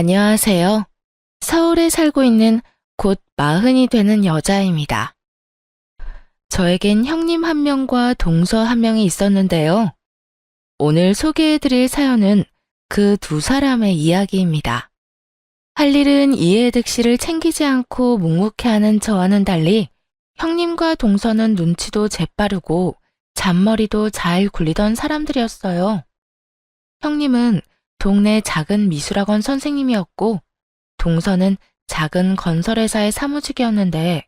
안녕하세요. 서울에 살고 있는 곧 40이 되는 여자입니다. 저에겐 형님 한 명과 동서 한 명이 있었는데요. 오늘 소개해드릴 사연은 그 두 사람의 이야기입니다. 할 일은 이해득실을 챙기지 않고 묵묵해하는 저와는 달리 형님과 동서는 눈치도 재빠르고 잔머리도 잘 굴리던 사람들이었어요. 형님은 동네 작은 미술학원 선생님이었고 동서는 작은 건설회사의 사무직이었는데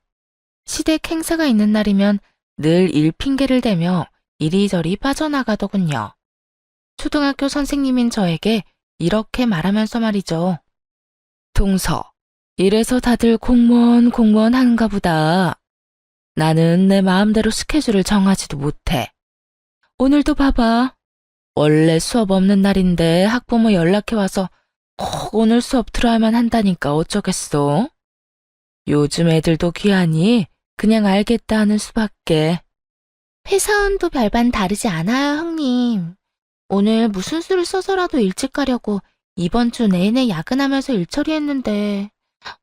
시댁 행사가 있는 날이면 늘 일 핑계를 대며 이리저리 빠져나가더군요. 초등학교 선생님인 저에게 이렇게 말하면서 말이죠. 동서, 이래서 다들 공무원 하는가 보다. 나는 내 마음대로 스케줄을 정하지도 못해. 오늘도 봐봐. 원래 수업 없는 날인데 학부모 연락해와서 꼭 오늘 수업 들어야만 한다니까 어쩌겠어? 요즘 애들도 귀하니 그냥 알겠다 하는 수밖에. 회사원도 별반 다르지 않아요, 형님. 오늘 무슨 수를 써서라도 일찍 가려고 이번 주 내내 야근하면서 일 처리했는데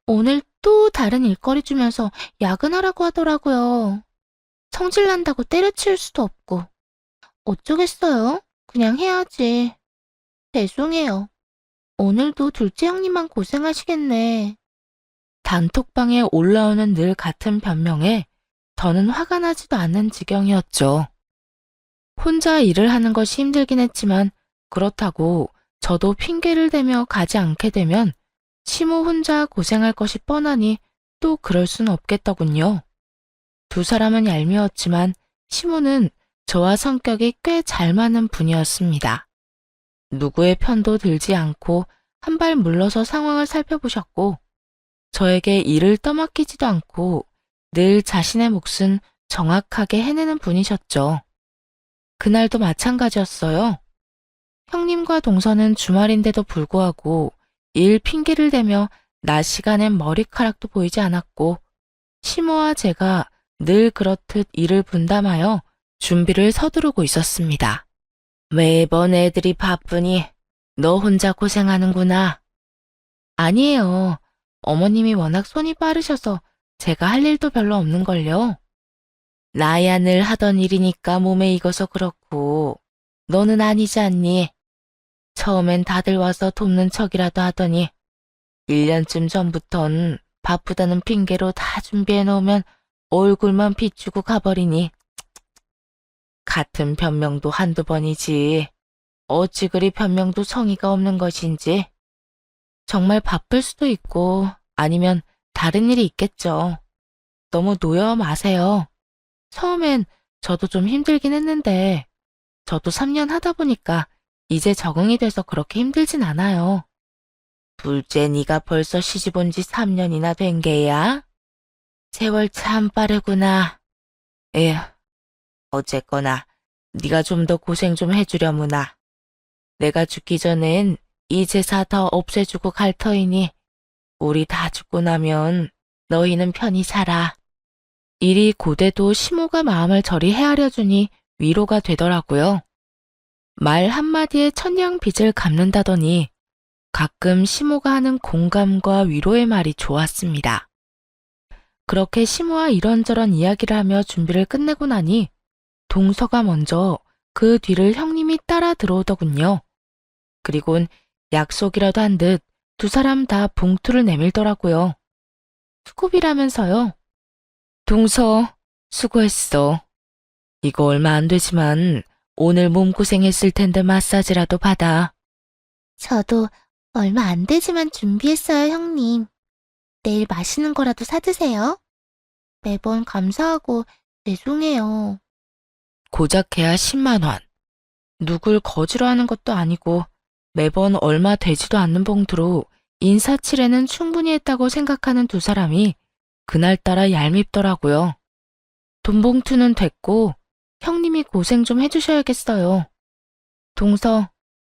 오늘 또 다른 일거리 주면서 야근하라고 하더라고요. 성질 난다고 때려치울 수도 없고. 어쩌겠어요? 그냥 해야지. 죄송해요. 오늘도 둘째 형님만 고생하시겠네. 단톡방에 올라오는 늘 같은 변명에 저는 화가 나지도 않는 지경이었죠. 혼자 일을 하는 것이 힘들긴 했지만 그렇다고 저도 핑계를 대며 가지 않게 되면 시모 혼자 고생할 것이 뻔하니 또 그럴 순 없겠더군요. 두 사람은 얄미웠지만 시모는 저와 성격이 꽤 잘 맞는 분이었습니다. 누구의 편도 들지 않고 한 발 물러서 상황을 살펴보셨고 저에게 일을 떠맡기지도 않고 늘 자신의 몫은 정확하게 해내는 분이셨죠. 그날도 마찬가지였어요. 형님과 동서는 주말인데도 불구하고 일 핑계를 대며 낮 시간엔 머리카락도 보이지 않았고 시모와 제가 늘 그렇듯 일을 분담하여 준비를 서두르고 있었습니다. 매번 애들이 바쁘니 너 혼자 고생하는구나. 아니에요. 어머님이 워낙 손이 빠르셔서 제가 할 일도 별로 없는걸요. 나야 늘 하던 일이니까 몸에 익어서 그렇고 너는 아니지 않니? 처음엔 다들 와서 돕는 척이라도 하더니 1년쯤 전부턴 바쁘다는 핑계로 다 준비해 놓으면 얼굴만 비추고 가버리니 같은 변명도 한두 번이지. 어찌 그리 변명도 성의가 없는 것인지. 정말 바쁠 수도 있고 아니면 다른 일이 있겠죠. 너무 놓여 마세요. 처음엔 저도 좀 힘들긴 했는데 저도 3년 하다 보니까 이제 적응이 돼서 그렇게 힘들진 않아요. 둘째 네가 벌써 시집 온 지 3년이나 된 게야? 세월 참 빠르구나. 에휴, 어쨌거나 네가 좀 더 고생 좀 해주려무나. 내가 죽기 전엔 이 제사 더 없애주고 갈 터이니 우리 다 죽고 나면 너희는 편히 살아. 일이 고돼도 시모가 마음을 저리 헤아려주니 위로가 되더라고요. 말 한마디에 천냥 빚을 갚는다더니 가끔 시모가 하는 공감과 위로의 말이 좋았습니다. 그렇게 시모와 이런저런 이야기를 하며 준비를 끝내고 나니 동서가 먼저 그 뒤를 형님이 따라 들어오더군요. 그리곤 약속이라도 한 듯 두 사람 다 봉투를 내밀더라고요. 수고비라면서요. 동서, 수고했어. 이거 얼마 안 되지만 오늘 몸고생했을 텐데 마사지라도 받아. 저도 얼마 안 되지만 준비했어요, 형님. 내일 맛있는 거라도 사드세요. 매번 감사하고 죄송해요. 고작해야 10만 원. 누굴 거지로 하는 것도 아니고 매번 얼마 되지도 않는 봉투로 인사치레는 충분히 했다고 생각하는 두 사람이 그날따라 얄밉더라고요. 돈 봉투는 됐고 형님이 고생 좀 해주셔야겠어요. 동서,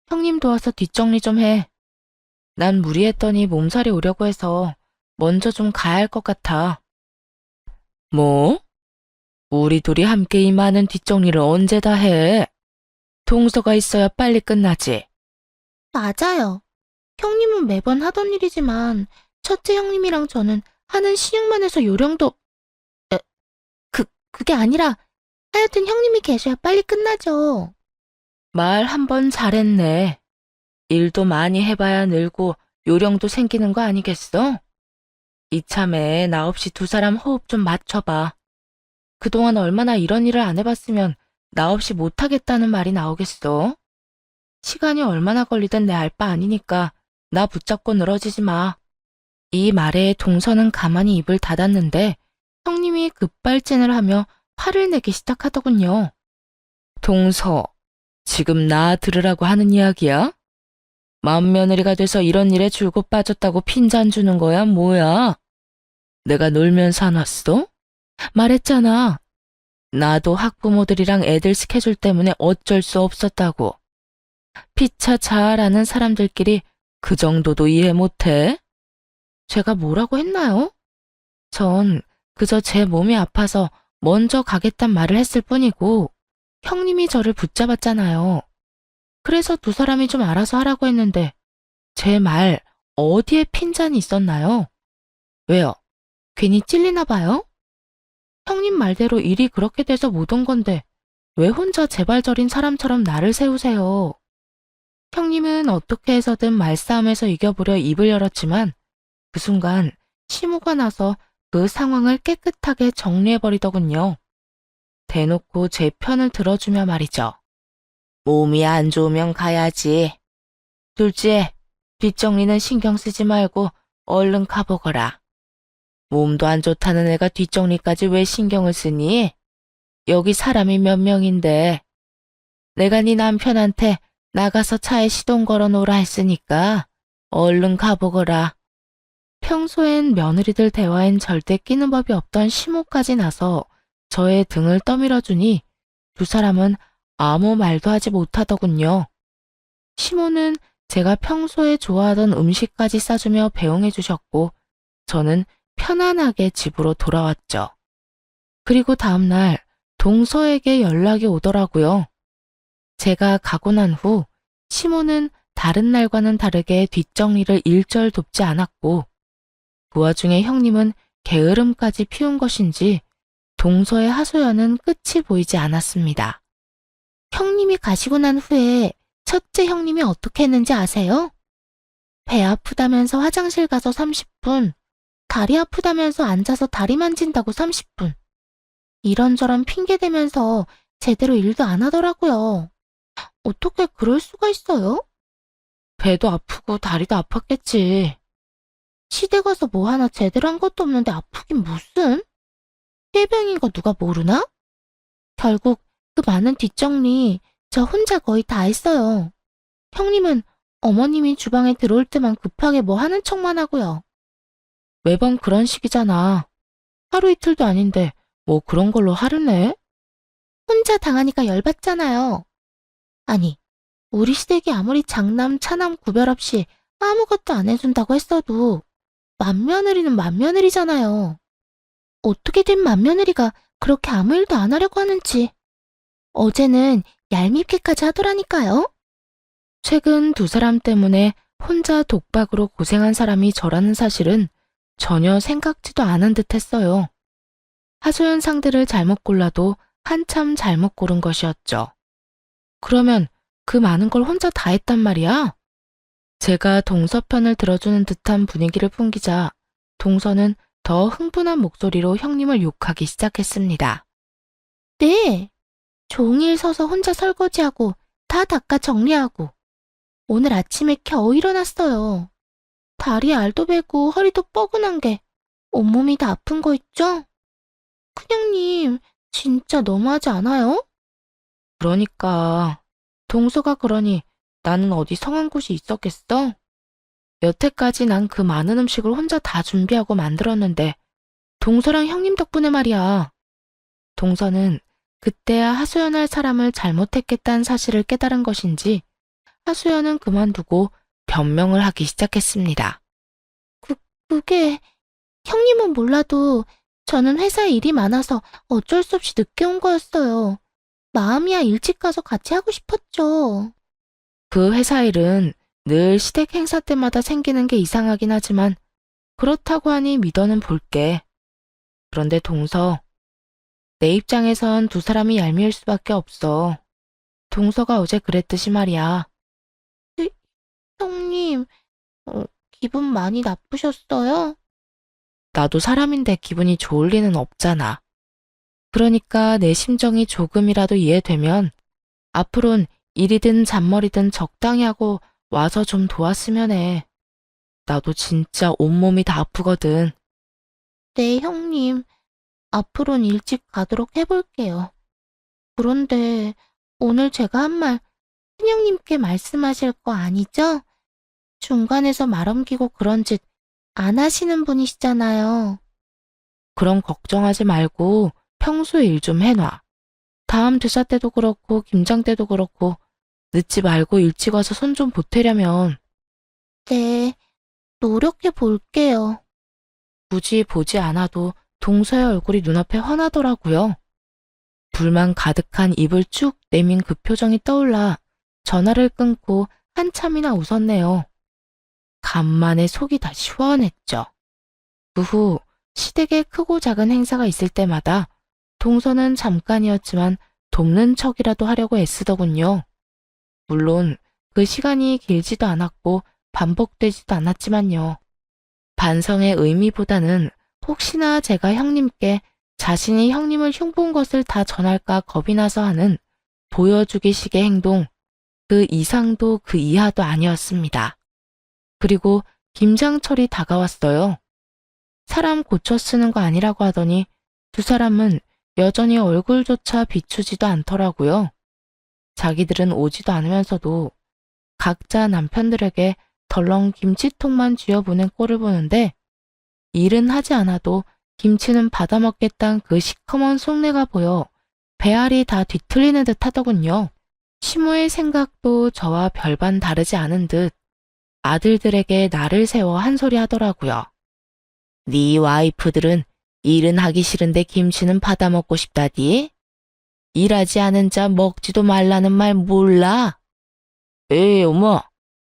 형님 도와서 뒷정리 좀 해. 난 무리했더니 몸살이 오려고 해서 먼저 좀 가야 할 것 같아. 뭐? 우리 둘이 함께 이 많은 뒷정리를 언제 다 해? 동서가 있어야 빨리 끝나지. 맞아요. 형님은 매번 하던 일이지만 첫째 형님이랑 저는 하는 시육만 해서 요령도 에, 그게 아니라 하여튼 형님이 계셔야 빨리 끝나죠. 말 한 번 잘했네. 일도 많이 해봐야 늘고 요령도 생기는 거 아니겠어? 이참에 나 없이 두 사람 호흡 좀 맞춰봐. 그동안 얼마나 이런 일을 안 해봤으면 나 없이 못하겠다는 말이 나오겠어? 시간이 얼마나 걸리든 내 알 바 아니니까 나 붙잡고 늘어지지 마. 이 말에 동서는 가만히 입을 닫았는데 형님이 급발진을 하며 화를 내기 시작하더군요. 동서, 지금 나 들으라고 하는 이야기야? 맏며느리가 돼서 이런 일에 줄곧 빠졌다고 핀잔 주는 거야, 뭐야? 내가 놀면서 안 왔어? 말했잖아. 나도 학부모들이랑 애들 스케줄 때문에 어쩔 수 없었다고. 피차 잘 아는 사람들끼리 그 정도도 이해 못해? 제가 뭐라고 했나요? 전 그저 제 몸이 아파서 먼저 가겠단 말을 했을 뿐이고 형님이 저를 붙잡았잖아요. 그래서 두 사람이 좀 알아서 하라고 했는데 제 말 어디에 핀잔이 있었나요? 왜요? 괜히 찔리나 봐요? 형님 말대로 일이 그렇게 돼서 못 온 건데 왜 혼자 재발절인 사람처럼 나를 세우세요? 형님은 어떻게 해서든 말싸움에서 이겨보려 입을 열었지만 그 순간 심호가 나서 그 상황을 깨끗하게 정리해버리더군요. 대놓고 제 편을 들어주며 말이죠. 몸이 안 좋으면 가야지. 둘째, 뒷정리는 신경 쓰지 말고 얼른 가보거라. 몸도 안 좋다는 애가 뒷정리까지 왜 신경을 쓰니? 여기 사람이 몇 명인데. 내가 네 남편한테 나가서 차에 시동 걸어 놓으라 했으니까 얼른 가보거라. 평소엔 며느리들 대화엔 절대 끼는 법이 없던 시모까지 나서 저의 등을 떠밀어주니 두 사람은 아무 말도 하지 못하더군요. 시모는 제가 평소에 좋아하던 음식까지 싸주며 배웅해 주셨고 저는 편안하게 집으로 돌아왔죠. 그리고 다음날 동서에게 연락이 오더라고요. 제가 가고 난 후 시모는 다른 날과는 다르게 뒷정리를 일절 돕지 않았고 그 와중에 형님은 게으름까지 피운 것인지 동서의 하소연은 끝이 보이지 않았습니다. 형님이 가시고 난 후에 첫째 형님이 어떻게 했는지 아세요? 배 아프다면서 화장실 가서 30분, 다리 아프다면서 앉아서 다리 만진다고 30분. 이런저런 핑계대면서 제대로 일도 안 하더라고요. 어떻게 그럴 수가 있어요? 배도 아프고 다리도 아팠겠지. 시댁 가서 뭐 하나 제대로 한 것도 없는데 아프긴 무슨? 폐병인 거 누가 모르나? 결국 그 많은 뒷정리 저 혼자 거의 다 했어요. 형님은 어머님이 주방에 들어올 때만 급하게 뭐 하는 척만 하고요. 매번 그런 식이잖아. 하루 이틀도 아닌데 뭐 그런 걸로 화를 내? 혼자 당하니까 열받잖아요. 아니, 우리 시댁이 아무리 장남, 차남 구별 없이 아무것도 안 해준다고 했어도 맏며느리는 맏며느리잖아요. 어떻게 된 맏며느리가 그렇게 아무 일도 안 하려고 하는지. 어제는 얄밉게까지 하더라니까요. 최근 두 사람 때문에 혼자 독박으로 고생한 사람이 저라는 사실은 전혀 생각지도 않은 듯 했어요. 하소연 상대를 잘못 골라도 한참 잘못 고른 것이었죠. 그러면 그 많은 걸 혼자 다 했단 말이야? 제가 동서 편을 들어주는 듯한 분위기를 풍기자 동서는 더 흥분한 목소리로 형님을 욕하기 시작했습니다. 네. 종일 서서 혼자 설거지하고 다 닦아 정리하고 오늘 아침에 겨우 일어났어요. 다리에 알도 배고 허리도 뻐근한 게 온몸이 다 아픈 거 있죠? 큰형님 진짜 너무하지 않아요? 그러니까 동서가 그러니 나는 어디 성한 곳이 있었겠어? 여태까지 난 그 많은 음식을 혼자 다 준비하고 만들었는데 동서랑 형님 덕분에 말이야. 동서는 그때야 하소연할 사람을 잘못했겠다는 사실을 깨달은 것인지 하소연은 그만두고 변명을 하기 시작했습니다. 그게 형님은 몰라도 저는 회사에 일이 많아서 어쩔 수 없이 늦게 온 거였어요. 마음이야 일찍 가서 같이 하고 싶었죠. 그 회사 일은 늘 시댁 행사 때마다 생기는 게 이상하긴 하지만 그렇다고 하니 믿어는 볼게. 그런데 동서, 내 입장에선 두 사람이 얄미울 수밖에 없어. 동서가 어제 그랬듯이 말이야. 형님, 기분 많이 나쁘셨어요? 나도 사람인데 기분이 좋을 리는 없잖아. 그러니까 내 심정이 조금이라도 이해되면 앞으론 일이든 잔머리든 적당히 하고 와서 좀 도왔으면 해. 나도 진짜 온몸이 다 아프거든. 네, 형님. 앞으로는 일찍 가도록 해볼게요. 그런데 오늘 제가 한 말 큰형님께 말씀하실 거 아니죠? 중간에서 말 옮기고 그런 짓 안 하시는 분이시잖아요. 그럼 걱정하지 말고 평소에 일 좀 해놔. 다음 대사 때도 그렇고 김장 때도 그렇고 늦지 말고 일찍 와서 손 좀 보태려면 네, 노력해 볼게요. 굳이 보지 않아도 동서의 얼굴이 눈앞에 환하더라고요. 불만 가득한 입을 쭉 내민 그 표정이 떠올라 전화를 끊고 한참이나 웃었네요. 간만에 속이 다 시원했죠. 그 후 시댁에 크고 작은 행사가 있을 때마다 동서는 잠깐이었지만 돕는 척이라도 하려고 애쓰더군요. 물론 그 시간이 길지도 않았고 반복되지도 않았지만요. 반성의 의미보다는 혹시나 제가 형님께 자신이 형님을 흉본 것을 다 전할까 겁이 나서 하는 보여주기식의 행동, 그 이상도 그 이하도 아니었습니다. 그리고 김장철이 다가왔어요. 사람 고쳐 쓰는 거 아니라고 하더니 두 사람은 여전히 얼굴조차 비추지도 않더라고요. 자기들은 오지도 않으면서도 각자 남편들에게 덜렁 김치통만 쥐어보낸 꼴을 보는데 일은 하지 않아도 김치는 받아먹겠다는 그 시커먼 속내가 보여 배알이 다 뒤틀리는 듯 하더군요. 시모의 생각도 저와 별반 다르지 않은 듯 아들들에게 나를 세워 한 소리 하더라고요. 네 와이프들은 일은 하기 싫은데 김치는 받아먹고 싶다디? 일하지 않은 자 먹지도 말라는 말 몰라? 에이, 엄마.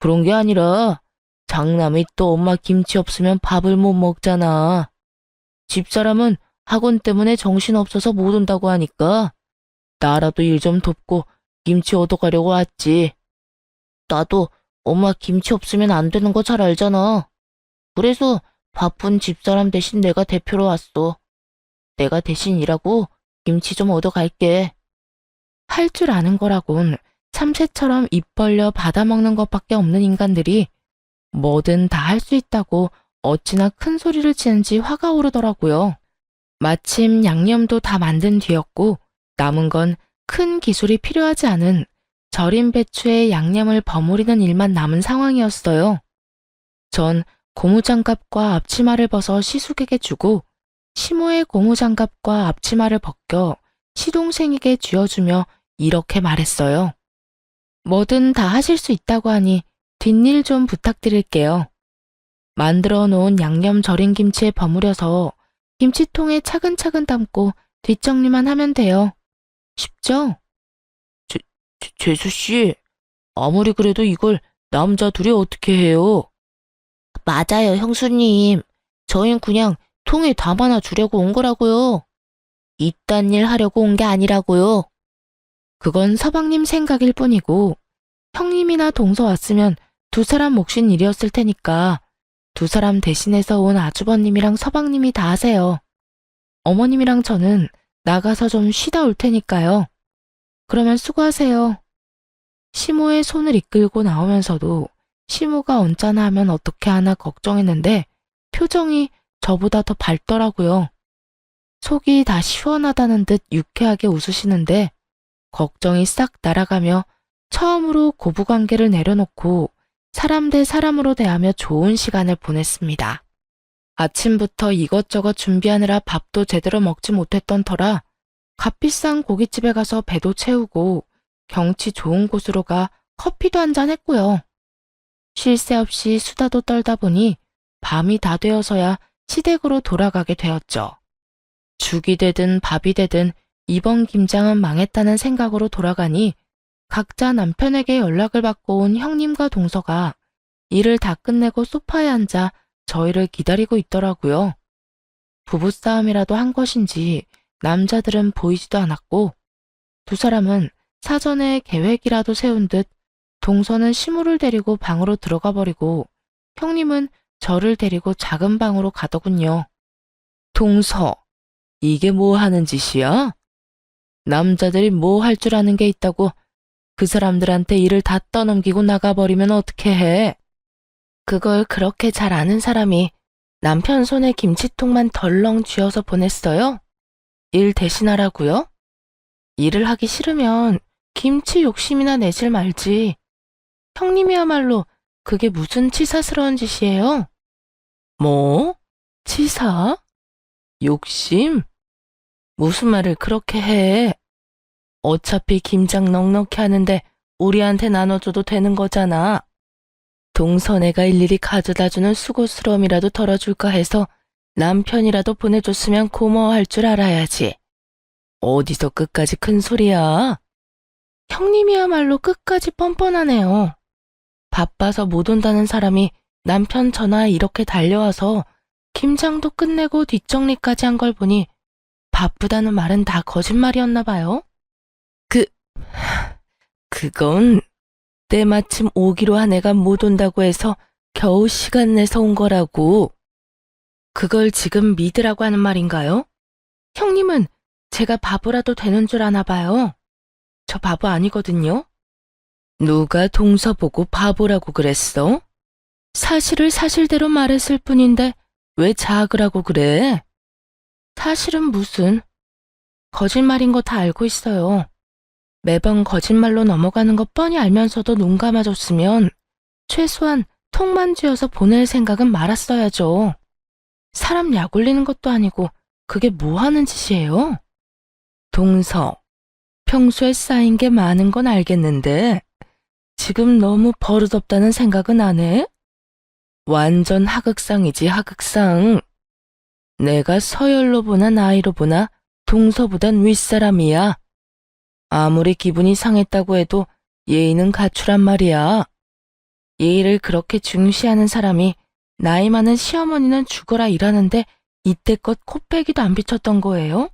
그런 게 아니라 장남이 또 엄마 김치 없으면 밥을 못 먹잖아. 집사람은 학원 때문에 정신없어서 못 온다고 하니까 나라도 일 좀 돕고 김치 얻어가려고 왔지. 나도 엄마 김치 없으면 안 되는 거 잘 알잖아. 그래서 바쁜 집사람 대신 내가 대표로 왔어. 내가 대신 일하고 김치 좀 얻어갈게. 할 줄 아는 거라곤 참새처럼 입 벌려 받아먹는 것밖에 없는 인간들이 뭐든 다 할 수 있다고 어찌나 큰 소리를 치는지 화가 오르더라고요. 마침 양념도 다 만든 뒤였고 남은 건 큰 기술이 필요하지 않은 절인 배추에 양념을 버무리는 일만 남은 상황이었어요. 전 고무장갑과 앞치마를 벗어 시숙에게 주고 시모의 고무장갑과 앞치마를 벗겨 시동생에게 쥐어주며 이렇게 말했어요. 뭐든 다 하실 수 있다고 하니 뒷일 좀 부탁드릴게요. 만들어 놓은 양념 절인 김치에 버무려서 김치통에 차근차근 담고 뒷정리만 하면 돼요. 쉽죠? 재수씨, 아무리 그래도 이걸 남자 둘이 어떻게 해요? 맞아요, 형수님. 저흰 그냥 통에 담아놔 주려고 온 거라고요. 이딴 일 하려고 온 게 아니라고요. 그건 서방님 생각일 뿐이고 형님이나 동서 왔으면 두 사람 몫인 일이었을 테니까 두 사람 대신해서 온 아주버님이랑 서방님이 다 하세요. 어머님이랑 저는 나가서 좀 쉬다 올 테니까요. 그러면 수고하세요. 시모의 손을 이끌고 나오면서도 시모가 언짢아 하면 어떻게 하나 걱정했는데 표정이 저보다 더 밝더라고요. 속이 다 시원하다는 듯 유쾌하게 웃으시는데 걱정이 싹 날아가며 처음으로 고부관계를 내려놓고 사람 대 사람으로 대하며 좋은 시간을 보냈습니다. 아침부터 이것저것 준비하느라 밥도 제대로 먹지 못했던 터라 값비싼 고깃집에 가서 배도 채우고 경치 좋은 곳으로 가 커피도 한잔 했고요. 쉴 새 없이 수다도 떨다 보니 밤이 다 되어서야 시댁으로 돌아가게 되었죠. 죽이 되든 밥이 되든 이번 김장은 망했다는 생각으로 돌아가니 각자 남편에게 연락을 받고 온 형님과 동서가 일을 다 끝내고 소파에 앉아 저희를 기다리고 있더라고요. 부부싸움이라도 한 것인지 남자들은 보이지도 않았고 두 사람은 사전에 계획이라도 세운 듯 동서는 시무를 데리고 방으로 들어가 버리고 형님은 저를 데리고 작은 방으로 가더군요. 동서, 이게 뭐 하는 짓이야? 남자들이 뭐 할 줄 아는 게 있다고 그 사람들한테 일을 다 떠넘기고 나가버리면 어떻게 해? 그걸 그렇게 잘 아는 사람이 남편 손에 김치통만 덜렁 쥐어서 보냈어요? 일 대신하라고요? 일을 하기 싫으면 김치 욕심이나 내질 말지. 형님이야말로 그게 무슨 치사스러운 짓이에요? 뭐? 치사? 욕심? 무슨 말을 그렇게 해? 어차피 김장 넉넉히 하는데 우리한테 나눠줘도 되는 거잖아. 동서네가 일일이 가져다주는 수고스러움이라도 덜어줄까 해서 남편이라도 보내줬으면 고마워할 줄 알아야지. 어디서 끝까지 큰 소리야? 형님이야말로 끝까지 뻔뻔하네요. 바빠서 못 온다는 사람이 남편 전화에 이렇게 달려와서 김장도 끝내고 뒷정리까지 한 걸 보니 바쁘다는 말은 다 거짓말이었나 봐요. 그건 때마침 오기로 한 애가 못 온다고 해서 겨우 시간 내서 온 거라고. 그걸 지금 믿으라고 하는 말인가요? 형님은 제가 바보라도 되는 줄 아나 봐요. 저 바보 아니거든요. 누가 동서 보고 바보라고 그랬어? 사실을 사실대로 말했을 뿐인데 왜 자학을 하고 그래? 사실은 무슨 거짓말인 거 다 알고 있어요. 매번 거짓말로 넘어가는 거 뻔히 알면서도 눈 감아줬으면 최소한 통만 쥐어서 보낼 생각은 말았어야죠. 사람 약 올리는 것도 아니고 그게 뭐 하는 짓이에요? 동서, 평소에 쌓인 게 많은 건 알겠는데 지금 너무 버릇없다는 생각은 안 해? 완전 하극상이지 하극상. 내가 서열로 보나 나이로 보나 동서보단 윗사람이야. 아무리 기분이 상했다고 해도 예의는 갖추란 말이야. 예의를 그렇게 중시하는 사람이 나이 많은 시어머니는 죽어라 일하는데 이때껏 코빼기도 안 비쳤던 거예요?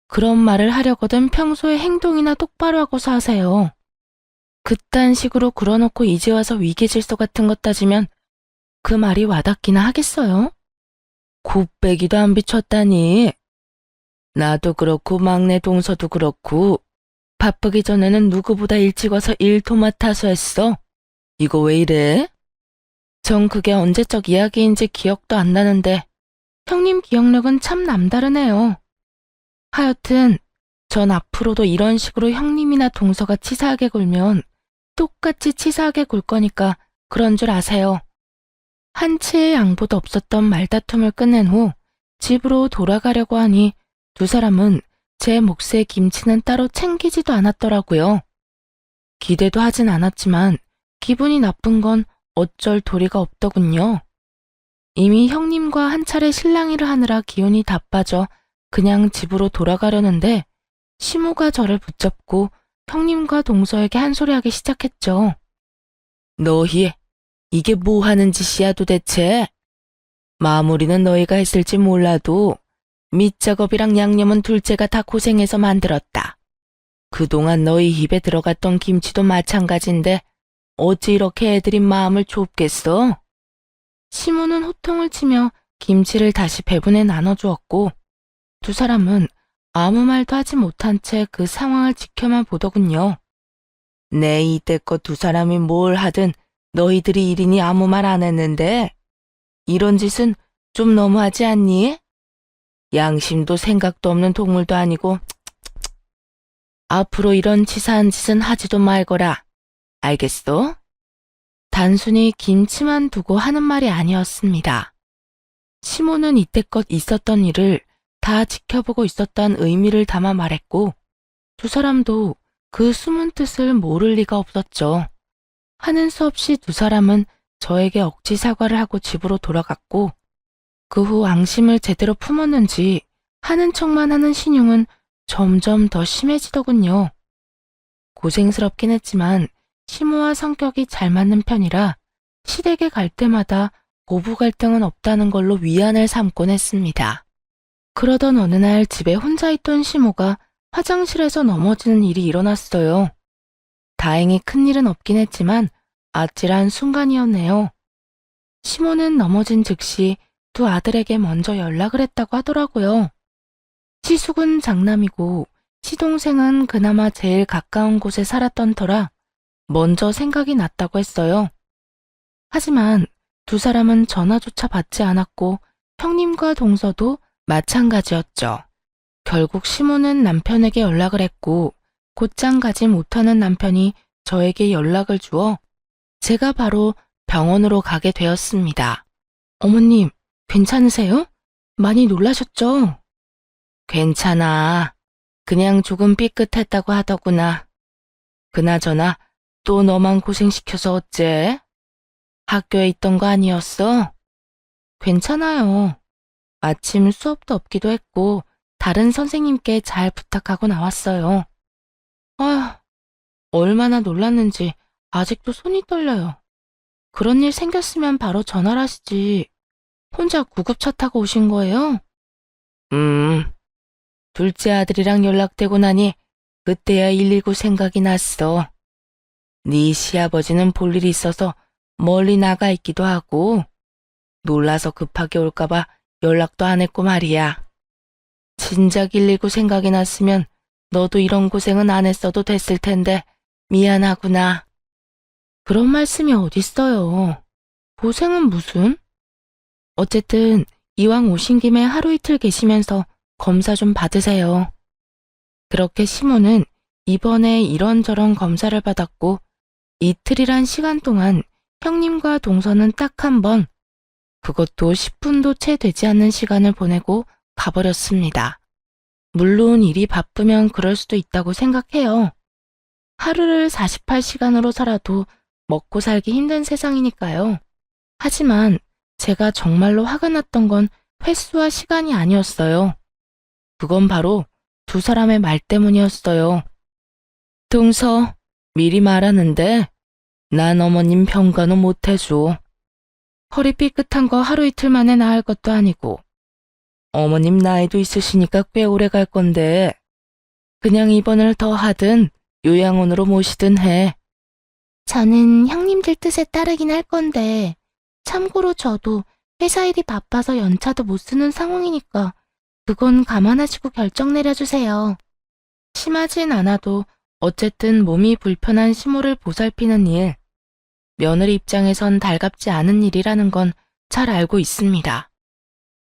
그런 말을 하려거든 평소에 행동이나 똑바로 하고서 하세요. 그딴 식으로 굴어놓고 이제 와서 위계질서 같은 것 따지면 그 말이 와닿기나 하겠어요? 코빼기도 안 비쳤다니. 나도 그렇고 막내 동서도 그렇고 바쁘기 전에는 누구보다 일찍 와서 일 도맡아서 했어. 이거 왜 이래? 전 그게 언제적 이야기인지 기억도 안 나는데 형님 기억력은 참 남다르네요. 하여튼 전 앞으로도 이런 식으로 형님이나 동서가 치사하게 굴면 똑같이 치사하게 굴 거니까 그런 줄 아세요. 한치의 양보도 없었던 말다툼을 끝낸 후 집으로 돌아가려고 하니 두 사람은 제 몫의 김치는 따로 챙기지도 않았더라고요. 기대도 하진 않았지만 기분이 나쁜 건 어쩔 도리가 없더군요. 이미 형님과 한 차례 실랑이를 하느라 기운이 다 빠져 그냥 집으로 돌아가려는데 시모가 저를 붙잡고 형님과 동서에게 한 소리 하기 시작했죠. 너희, 이게 뭐 하는 짓이야 도대체? 마무리는 너희가 했을지 몰라도 밑작업이랑 양념은 둘째가 다 고생해서 만들었다. 그동안 너희 입에 들어갔던 김치도 마찬가지인데 어찌 이렇게 애들이 마음을 좁겠어? 시모는 호통을 치며 김치를 다시 배분해 나눠주었고 두 사람은 아무 말도 하지 못한 채 그 상황을 지켜만 보더군요. 내 이때껏 두 사람이 뭘 하든 너희들이 일이니 아무 말 안 했는데 이런 짓은 좀 너무하지 않니? 양심도 생각도 없는 동물도 아니고 앞으로 이런 치사한 짓은 하지도 말거라. 알겠어? 단순히 김치만 두고 하는 말이 아니었습니다. 시모는 이때껏 있었던 일을 다 지켜보고 있었다는 의미를 담아 말했고 두 사람도 그 숨은 뜻을 모를 리가 없었죠. 하는 수 없이 두 사람은 저에게 억지 사과를 하고 집으로 돌아갔고 그 후 앙심을 제대로 품었는지 하는 척만 하는 신용은 점점 더 심해지더군요. 고생스럽긴 했지만 시모와 성격이 잘 맞는 편이라 시댁에 갈 때마다 고부 갈등은 없다는 걸로 위안을 삼곤 했습니다. 그러던 어느 날 집에 혼자 있던 시모가 화장실에서 넘어지는 일이 일어났어요. 다행히 큰일은 없긴 했지만 아찔한 순간이었네요. 시모는 넘어진 즉시 두 아들에게 먼저 연락을 했다고 하더라고요. 시숙은 장남이고 시동생은 그나마 제일 가까운 곳에 살았던 터라 먼저 생각이 났다고 했어요. 하지만 두 사람은 전화조차 받지 않았고 형님과 동서도 마찬가지였죠. 결국 시모는 남편에게 연락을 했고 곧장 가지 못하는 남편이 저에게 연락을 주어 제가 바로 병원으로 가게 되었습니다. 어머님, 괜찮으세요? 많이 놀라셨죠? 괜찮아. 그냥 조금 삐끗했다고 하더구나. 그나저나 또 너만 고생시켜서 어째? 학교에 있던 거 아니었어? 괜찮아요. 마침 수업도 없기도 했고 다른 선생님께 잘 부탁하고 나왔어요. 아휴, 얼마나 놀랐는지 아직도 손이 떨려요. 그런 일 생겼으면 바로 전화를 하시지. 혼자 구급차 타고 오신 거예요? 둘째 아들이랑 연락되고 나니 그때야 119 생각이 났어. 네 시아버지는 볼 일이 있어서 멀리 나가 있기도 하고 놀라서 급하게 올까봐 연락도 안 했고 말이야. 진작 119 생각이 났으면 너도 이런 고생은 안 했어도 됐을 텐데 미안하구나. 그런 말씀이 어딨어요. 고생은 무슨? 어쨌든 이왕 오신 김에 하루 이틀 계시면서 검사 좀 받으세요. 그렇게 시모는 이번에 이런저런 검사를 받았고 이틀이란 시간 동안 형님과 동서는 딱 한 번, 그것도 10분도 채 되지 않는 시간을 보내고 가버렸습니다. 물론 일이 바쁘면 그럴 수도 있다고 생각해요. 하루를 48시간으로 살아도 먹고 살기 힘든 세상이니까요. 하지만 제가 정말로 화가 났던 건 횟수와 시간이 아니었어요. 그건 바로 두 사람의 말 때문이었어요. 동서, 미리 말하는데 난 어머님 평가는 못 해줘. 허리 삐끗한 거 하루 이틀 만에 나을 것도 아니고 어머님 나이도 있으시니까 꽤 오래 갈 건데 그냥 입원을 더 하든 요양원으로 모시든 해. 저는 형님들 뜻에 따르긴 할 건데, 참고로 저도 회사 일이 바빠서 연차도 못 쓰는 상황이니까 그건 감안하시고 결정 내려주세요. 심하진 않아도 어쨌든 몸이 불편한 시모를 보살피는 일, 며느리 입장에선 달갑지 않은 일이라는 건 잘 알고 있습니다.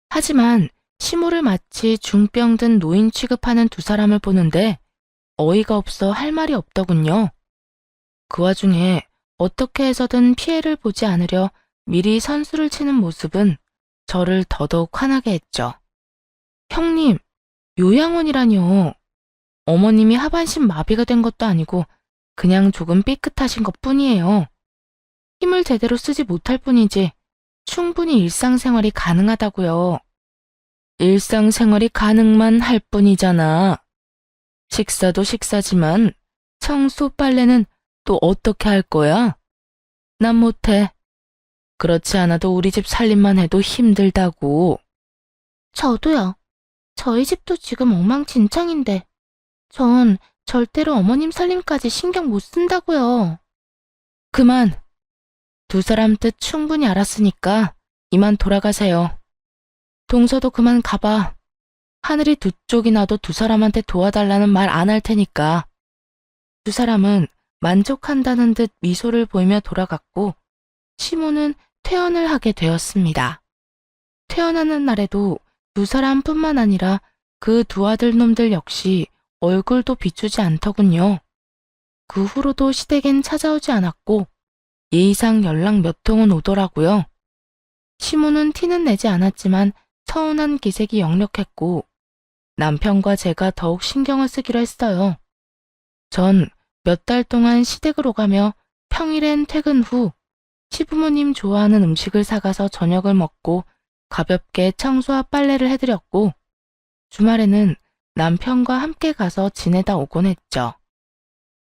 하지만 시모를 마치 중병 든 노인 취급하는 두 사람을 보는데 어이가 없어 할 말이 없더군요. 그 와중에 어떻게 해서든 피해를 보지 않으려 미리 선수를 치는 모습은 저를 더더욱 화나게 했죠. 형님, 요양원이라뇨. 어머님이 하반신 마비가 된 것도 아니고 그냥 조금 삐끗하신 것 뿐이에요. 힘을 제대로 쓰지 못할 뿐이지 충분히 일상생활이 가능하다고요. 일상생활이 가능만 할 뿐이잖아. 식사도 식사지만 청소, 빨래는 또 어떻게 할 거야? 난 못해. 그렇지 않아도 우리 집 살림만 해도 힘들다고. 저도요. 저희 집도 지금 엉망진창인데, 전 절대로 어머님 살림까지 신경 못 쓴다고요. 그만. 두 사람 뜻 충분히 알았으니까 이만 돌아가세요. 동서도 그만 가봐. 하늘이 두 쪽이 나도 두 사람한테 도와달라는 말 안 할 테니까. 두 사람은 만족한다는 듯 미소를 보이며 돌아갔고 시모는 퇴원을 하게 되었습니다. 퇴원하는 날에도 두 사람뿐만 아니라 그 두 아들 놈들 역시 얼굴도 비추지 않더군요. 그 후로도 시댁엔 찾아오지 않았고 예의상 연락 몇 통은 오더라고요. 시모는 티는 내지 않았지만 서운한 기색이 역력했고 남편과 제가 더욱 신경을 쓰기로 했어요. 전 몇 달 동안 시댁으로 가며 평일엔 퇴근 후 시부모님 좋아하는 음식을 사가서 저녁을 먹고 가볍게 청소와 빨래를 해드렸고 주말에는 남편과 함께 가서 지내다 오곤 했죠.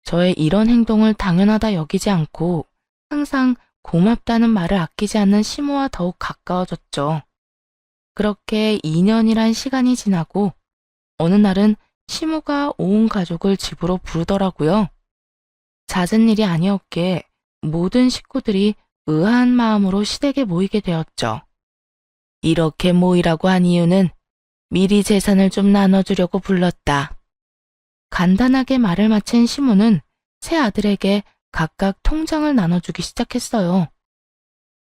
저의 이런 행동을 당연하다 여기지 않고 항상 고맙다는 말을 아끼지 않는 시모와 더욱 가까워졌죠. 그렇게 2년이란 시간이 지나고 어느 날은 시모가 온 가족을 집으로 부르더라고요. 잦은 일이 아니었기에 모든 식구들이 의아한 마음으로 시댁에 모이게 되었죠. 이렇게 모이라고 한 이유는 미리 재산을 좀 나눠주려고 불렀다. 간단하게 말을 마친 시모는 세 아들에게 각각 통장을 나눠주기 시작했어요.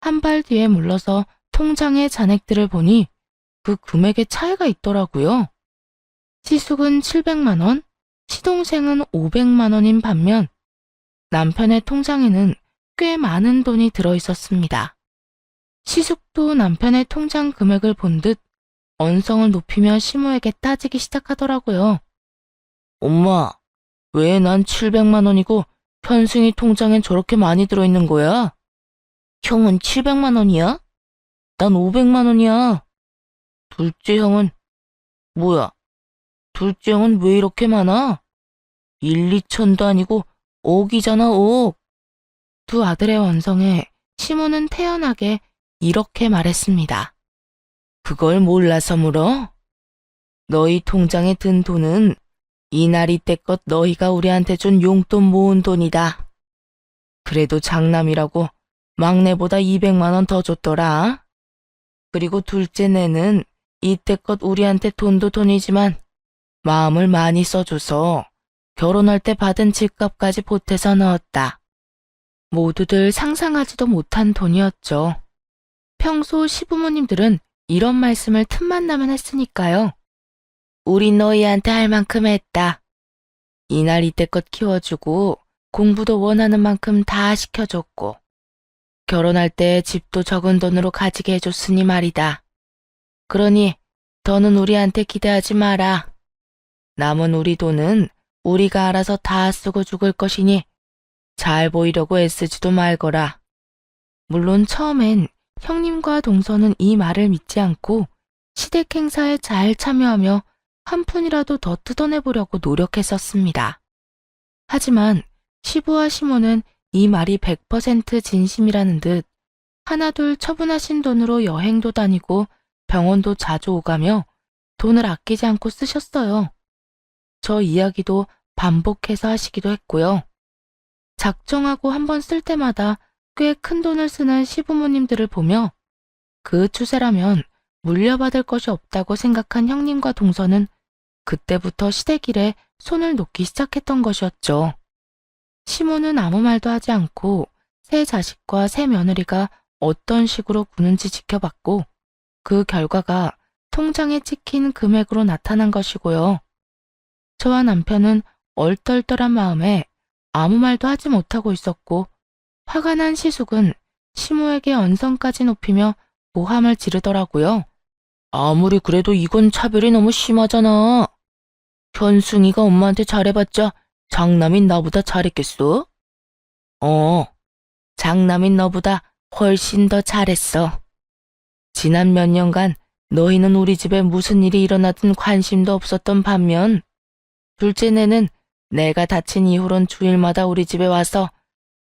한 발 뒤에 물러서 통장의 잔액들을 보니 그 금액에 차이가 있더라고요. 시숙은 700만 원, 시동생은 500만 원인 반면 남편의 통장에는 꽤 많은 돈이 들어 있었습니다. 시숙도 남편의 통장 금액을 본 듯 언성을 높이며 시모에게 따지기 시작하더라고요. 엄마, 왜 난 700만 원이고 현승이 통장엔 저렇게 많이 들어있는 거야? 형은 700만 원이야? 난 500만 원이야. 둘째 형은, 뭐야? 둘째 형은 왜 이렇게 많아? 1, 2천도 아니고 5억이잖아, 5억. 두 아들의 원성에 시모는 태연하게 이렇게 말했습니다. 그걸 몰라서 물어? 너희 통장에 든 돈은 이날 이때껏 너희가 우리한테 준 용돈 모은 돈이다. 그래도 장남이라고 막내보다 200만 원 더 줬더라. 그리고 둘째 내는 이때껏 우리한테 돈도 돈이지만 마음을 많이 써줘서 결혼할 때 받은 집값까지 보태서 넣었다. 모두들 상상하지도 못한 돈이었죠. 평소 시부모님들은 이런 말씀을 틈만 나면 했으니까요. 우린 너희한테 할 만큼 했다. 이날 이때껏 키워주고 공부도 원하는 만큼 다 시켜줬고 결혼할 때 집도 적은 돈으로 가지게 해줬으니 말이다. 그러니 더는 우리한테 기대하지 마라. 남은 우리 돈은 우리가 알아서 다 쓰고 죽을 것이니 잘 보이려고 애쓰지도 말거라. 물론 처음엔 형님과 동서는 이 말을 믿지 않고 시댁 행사에 잘 참여하며 한 푼이라도 더 뜯어내보려고 노력했었습니다. 하지만 시부와 시모는 이 말이 100% 진심이라는 듯 하나둘 처분하신 돈으로 여행도 다니고 병원도 자주 오가며 돈을 아끼지 않고 쓰셨어요. 저 이야기도 반복해서 하시기도 했고요. 작정하고 한번 쓸 때마다 꽤 큰 돈을 쓰는 시부모님들을 보며 그 추세라면 물려받을 것이 없다고 생각한 형님과 동서는 그때부터 시댁일에 손을 놓기 시작했던 것이었죠. 시모는 아무 말도 하지 않고 새 자식과 새 며느리가 어떤 식으로 구는지 지켜봤고 그 결과가 통장에 찍힌 금액으로 나타난 것이고요. 저와 남편은 얼떨떨한 마음에 아무 말도 하지 못하고 있었고 화가 난 시숙은 시모에게 언성까지 높이며 모함을 지르더라고요. 아무리 그래도 이건 차별이 너무 심하잖아. 현승이가 엄마한테 잘해봤자 장남인 나보다 잘했겠어? 장남인 너보다 훨씬 더 잘했어. 지난 몇 년간 너희는 우리 집에 무슨 일이 일어나든 관심도 없었던 반면 둘째네는 내가 다친 이후론 주일마다 우리 집에 와서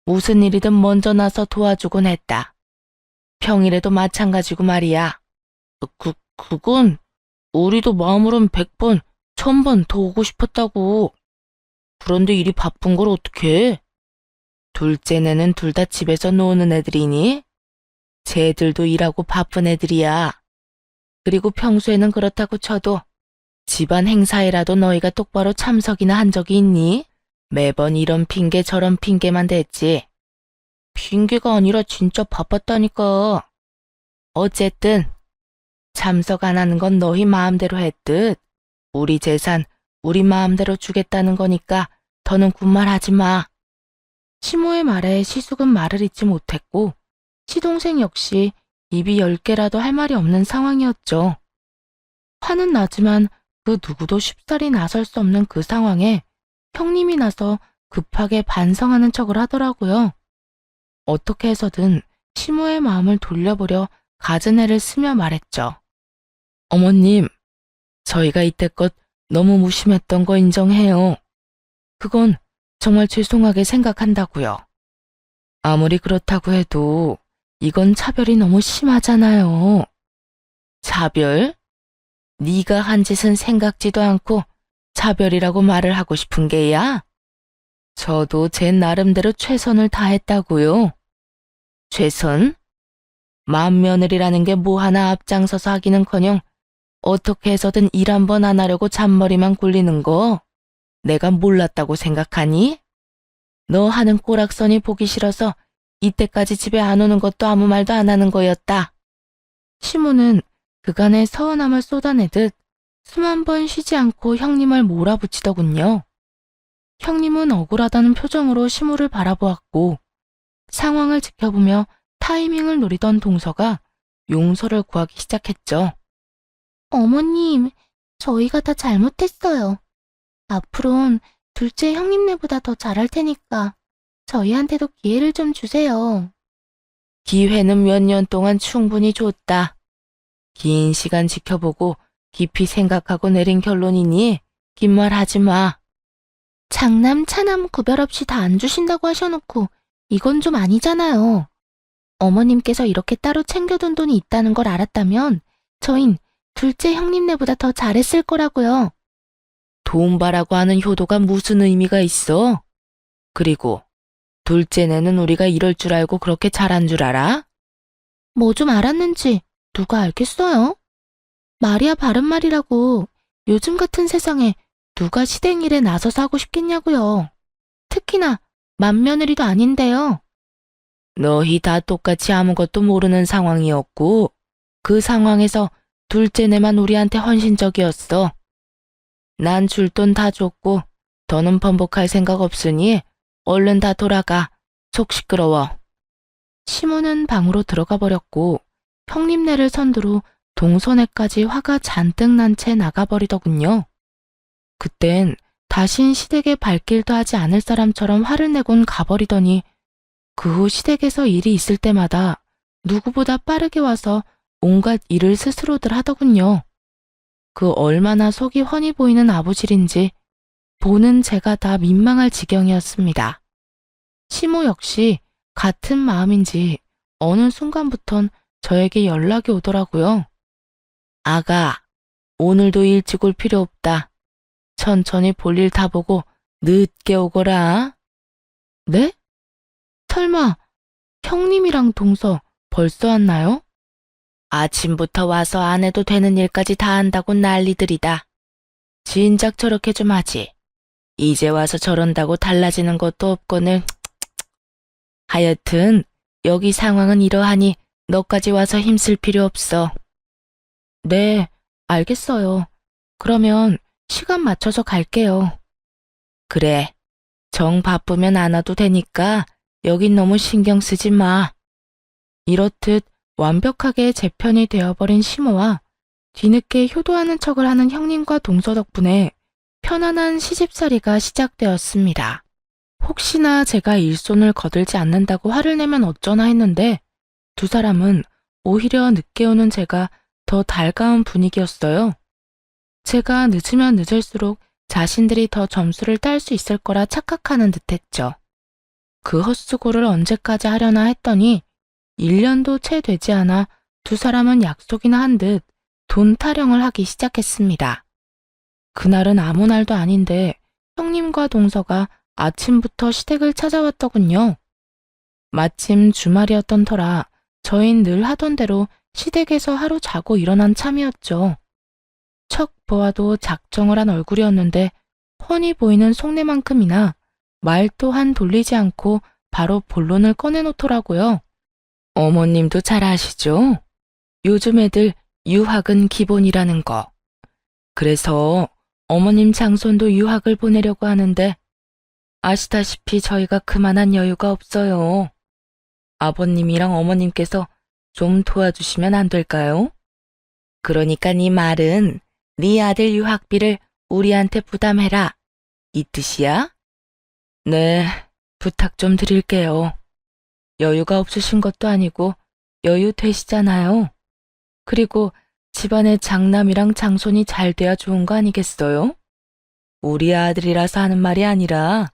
무슨 일이든 먼저 나서 도와주곤 했다. 평일에도 마찬가지고 말이야. 그건 우리도 마음으론 100번, 1000번 더 오고 싶었다고. 그런데 일이 바쁜 걸 어떡해? 둘째네는 둘 다 집에서 노는 애들이니? 쟤들도 일하고 바쁜 애들이야. 그리고 평소에는 그렇다고 쳐도 집안 행사에라도 너희가 똑바로 참석이나 한 적이 있니? 매번 이런 핑계 저런 핑계만 댔지. 핑계가 아니라 진짜 바빴다니까. 어쨌든 참석 안 하는 건 너희 마음대로 했듯 우리 재산 우리 마음대로 주겠다는 거니까 더는 군말하지 마. 시모의 말에 시숙은 말을 잇지 못했고 시동생 역시 입이 10개라도 할 말이 없는 상황이었죠. 화는 나지만 그 누구도 쉽사리 나설 수 없는 그 상황에 형님이 나서 급하게 반성하는 척을 하더라고요. 어떻게 해서든 시모의 마음을 돌려보려 갖은 애를 쓰며 말했죠. 어머님, 저희가 이때껏 너무 무심했던 거 인정해요. 그건 정말 죄송하게 생각한다고요. 아무리 그렇다고 해도 이건 차별이 너무 심하잖아요. 차별? 네가 한 짓은 생각지도 않고 차별이라고 말을 하고 싶은 게야? 저도 제 나름대로 최선을 다했다고요. 최선? 맏며느리라는 게 뭐 하나 앞장서서 하기는커녕 어떻게 해서든 일 한 번 안 하려고 잔머리만 굴리는 거 내가 몰랐다고 생각하니? 너 하는 꼬락선이 보기 싫어서 이때까지 집에 안 오는 것도 아무 말도 안 하는 거였다. 시모는 그간의 서운함을 쏟아내듯 숨 한 번 쉬지 않고 형님을 몰아붙이더군요. 형님은 억울하다는 표정으로 시모를 바라보았고 상황을 지켜보며 타이밍을 노리던 동서가 용서를 구하기 시작했죠. 어머님, 저희가 다 잘못했어요. 앞으론 둘째 형님네보다 더 잘할 테니까 저희한테도 기회를 좀 주세요. 기회는 몇 년 동안 충분히 줬다. 긴 시간 지켜보고 깊이 생각하고 내린 결론이니 긴 말 하지 마. 장남, 차남 구별 없이 다 안 주신다고 하셔놓고 이건 좀 아니잖아요. 어머님께서 이렇게 따로 챙겨둔 돈이 있다는 걸 알았다면 저흰 둘째 형님네보다 더 잘했을 거라고요. 돈 바라고 하는 효도가 무슨 의미가 있어? 그리고 둘째네는 우리가 이럴 줄 알고 그렇게 잘한 줄 알아? 뭐 좀 알았는지 누가 알겠어요? 말이야 바른 말이라고 요즘 같은 세상에 누가 시댁일에 나서서 하고 싶겠냐고요. 특히나 맏며느리도 아닌데요. 너희 다 똑같이 아무것도 모르는 상황이었고 그 상황에서 둘째네만 우리한테 헌신적이었어. 난 줄 돈 다 줬고 더는 번복할 생각 없으니 얼른 다 돌아가. 속 시끄러워. 시모는 방으로 들어가 버렸고 형님네를 선두로 동서네까지 화가 잔뜩 난 채 나가버리더군요. 그땐 다신 시댁에 발길도 하지 않을 사람처럼 화를 내곤 가버리더니 그 후 시댁에서 일이 있을 때마다 누구보다 빠르게 와서 온갖 일을 스스로들 하더군요. 그 얼마나 속이 훤히 보이는 아부질인지 보는 제가 다 민망할 지경이었습니다. 시모 역시 같은 마음인지 어느 순간부턴 저에게 연락이 오더라고요. 아가, 오늘도 일찍 올 필요 없다. 천천히 볼일 다 보고 늦게 오거라. 네? 설마 형님이랑 동서 벌써 왔나요? 아침부터 와서 안 해도 되는 일까지 다 한다고 난리들이다. 진작 저렇게 좀 하지. 이제 와서 저런다고 달라지는 것도 없거늘. 하여튼 여기 상황은 이러하니 너까지 와서 힘쓸 필요 없어. 네, 알겠어요. 그러면 시간 맞춰서 갈게요. 그래, 정 바쁘면 안 와도 되니까 여긴 너무 신경 쓰지 마. 이렇듯 완벽하게 제 편이 되어버린 시모와 뒤늦게 효도하는 척을 하는 형님과 동서 덕분에 편안한 시집살이가 시작되었습니다. 혹시나 제가 일손을 거들지 않는다고 화를 내면 어쩌나 했는데 두 사람은 오히려 늦게 오는 제가 더 달가운 분위기였어요. 제가 늦으면 늦을수록 자신들이 더 점수를 딸 수 있을 거라 착각하는 듯했죠. 그 헛수고를 언제까지 하려나 했더니 1년도 채 되지 않아 두 사람은 약속이나 한 듯 돈 타령을 하기 시작했습니다. 그날은 아무 날도 아닌데 형님과 동서가 아침부터 시댁을 찾아왔더군요. 마침 주말이었던 터라 저흰 늘 하던 대로 시댁에서 하루 자고 일어난 참이었죠. 척 보아도 작정을 한 얼굴이었는데 훤히 보이는 속내만큼이나 말 또한 돌리지 않고 바로 본론을 꺼내놓더라고요. 어머님도 잘 아시죠? 요즘 애들 유학은 기본이라는 거. 그래서 어머님 장손도 유학을 보내려고 하는데 아시다시피 저희가 그만한 여유가 없어요. 아버님이랑 어머님께서 좀 도와주시면 안 될까요? 그러니까 네 말은 네 아들 유학비를 우리한테 부담해라. 이 뜻이야? 네, 부탁 좀 드릴게요. 여유가 없으신 것도 아니고 여유 되시잖아요. 그리고 집안에 장남이랑 장손이 잘 돼야 좋은 거 아니겠어요? 우리 아들이라서 하는 말이 아니라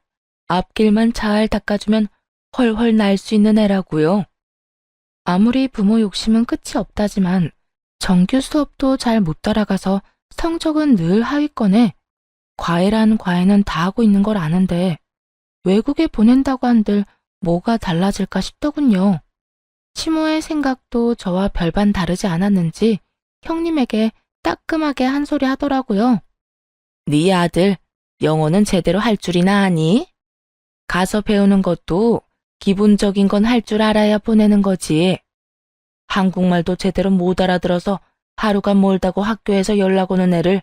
앞길만 잘 닦아주면 훨훨 날 수 있는 애라고요. 아무리 부모 욕심은 끝이 없다지만 정규 수업도 잘 못 따라가서 성적은 늘 하위권에 과외란 과외는 다 하고 있는 걸 아는데 외국에 보낸다고 한들 뭐가 달라질까 싶더군요. 시모의 생각도 저와 별반 다르지 않았는지 형님에게 따끔하게 한 소리 하더라고요. 네 아들 영어는 제대로 할 줄이나 아니? 가서 배우는 것도 기본적인 건 할 줄 알아야 보내는 거지. 한국말도 제대로 못 알아들어서 하루가 멀다고 학교에서 연락 오는 애를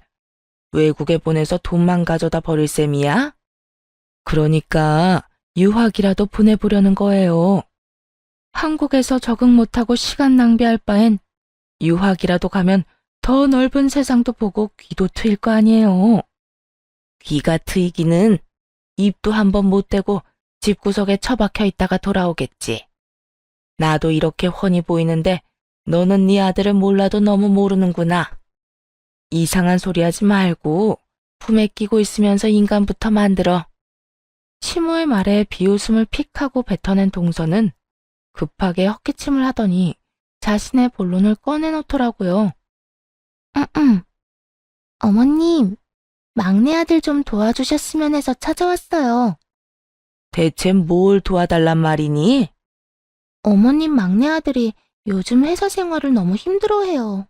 외국에 보내서 돈만 가져다 버릴 셈이야? 그러니까 유학이라도 보내보려는 거예요. 한국에서 적응 못하고 시간 낭비할 바엔 유학이라도 가면 더 넓은 세상도 보고 귀도 트일 거 아니에요. 귀가 트이기는 입도 한번 못 대고 집구석에 처박혀 있다가 돌아오겠지. 나도 이렇게 훤히 보이는데 너는 네 아들을 몰라도 너무 모르는구나. 이상한 소리 하지 말고 품에 끼고 있으면서 인간부터 만들어. 시모의 말에 비웃음을 픽 하고 뱉어낸 동서는 급하게 헛기침을 하더니 자신의 본론을 꺼내놓더라고요. 어머님, 막내 아들 좀 도와주셨으면 해서 찾아왔어요. 대체 뭘 도와달란 말이니? 어머님 막내 아들이 요즘 회사 생활을 너무 힘들어해요.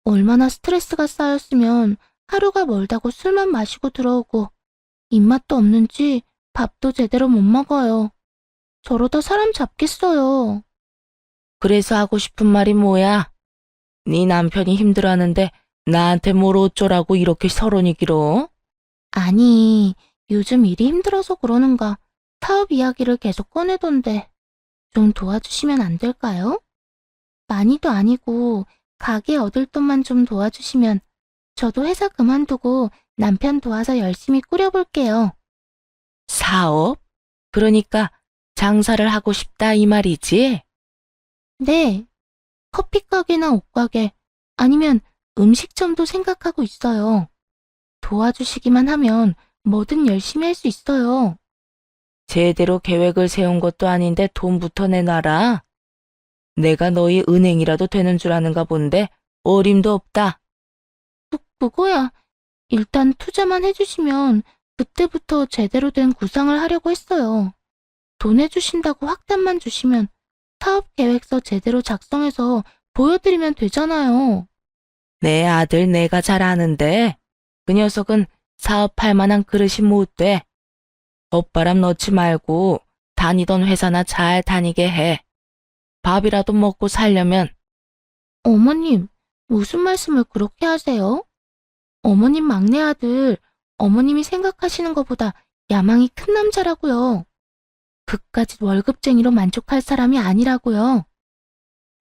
얼마나 스트레스가 쌓였으면 하루가 멀다고 술만 마시고 들어오고 입맛도 없는지 밥도 제대로 못 먹어요. 저러다 사람 잡겠어요. 그래서 하고 싶은 말이 뭐야? 네 남편이 힘들어하는데 나한테 뭘 어쩌라고 이렇게 서론이 길어? 아니, 요즘 일이 힘들어서 그러는가 사업 이야기를 계속 꺼내던데 좀 도와주시면 안 될까요? 많이도 아니고 가게 얻을 돈만 좀 도와주시면 저도 회사 그만두고 남편 도와서 열심히 꾸려볼게요. 사업? 그러니까 장사를 하고 싶다 이 말이지? 네, 커피 가게나 옷가게 아니면 음식점도 생각하고 있어요. 도와주시기만 하면 뭐든 열심히 할 수 있어요. 제대로 계획을 세운 것도 아닌데 돈부터 내놔라. 내가 너희 은행이라도 되는 줄 아는가 본데 어림도 없다. 그거야. 일단 투자만 해주시면 그때부터 제대로 된 구상을 하려고 했어요. 돈 해주신다고 확답만 주시면 사업 계획서 제대로 작성해서 보여드리면 되잖아요. 내 아들 내가 잘 아는데 그 녀석은 사업할 만한 그릇이 못 돼. 헛바람 넣지 말고 다니던 회사나 잘 다니게 해. 밥이라도 먹고 살려면. 어머님, 무슨 말씀을 그렇게 하세요? 어머님 막내 아들, 어머님이 생각하시는 것보다 야망이 큰 남자라고요. 그까짓 월급쟁이로 만족할 사람이 아니라고요.